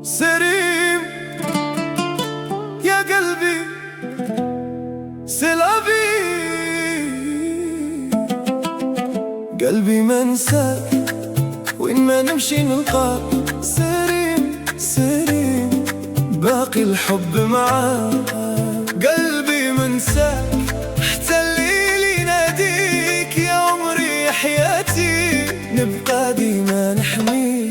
سريم يا قلبي سلافي، قلبي ما انساك وين ما نمشي نلقاك. سريم سريم باقي الحب معاك، قلبي ما انساك حتى الليل يناديك. يا عمري يا حياتي نبقى ديما نحميك.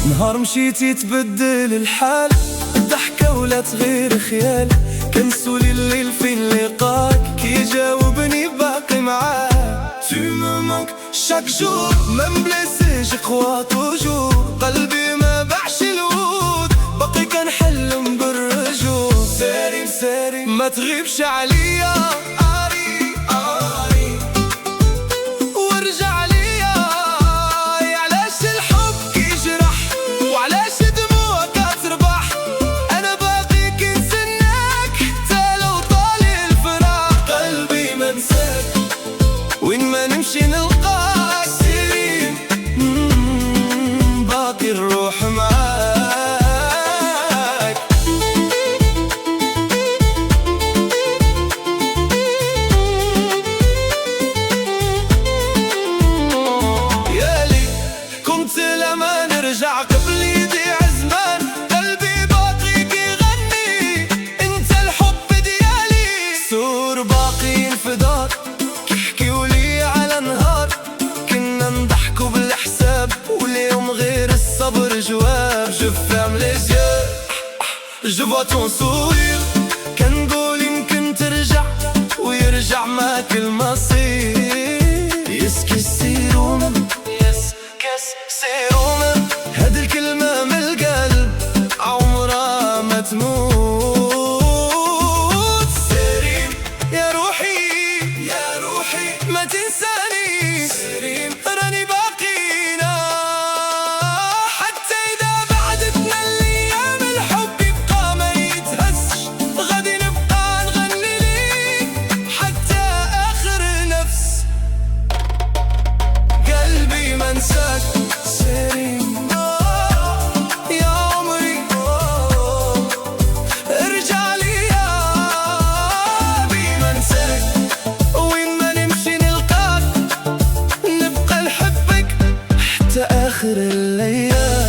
نهار مشيتي تبدل الحال، الضحكة ولا تغير خيال. كنسولي الليل فين لقاك، كي جاوبني باقي معاك. Tu me manques chaque jour, même blessé je crois toujours. قلبي ما باعش الوعود، باقي كنحلم بالرجوع. ساري ساري ما تغيبش عليا، وين ما نمشي نلقاك. سريم باقي الروح معاك. يالي كنت لما نرجع قبل يضيع زمان. قلبي باقي كيغني انت الحب ديالي. سور باقيين في دار كيحكيولي على نهار كنا نضحكوا بالحساب، واليوم غير الصبر جواب. Je ferme les yeux, je vois ton sourire. كنقول يمكن ترجع ويرجع معاك المصير. يسكسيرونا يسكسيرونا، هاد الكلمة من القلب عمرها ما تموت. سريم يا روحي يا روحي ما تنساني. سريم راني باقينا حتى إذا بعدتنا الأيام. الحب يبقى ما يتهزش، غادي نبقى نغني ليك حتى آخر نفس. قلبي ما نساك. سريم يا عمري ارجع ليا، قلبي ما نساك. وين ما نمشي نلقاك، نبقى نحبك حتى آخر الليالي.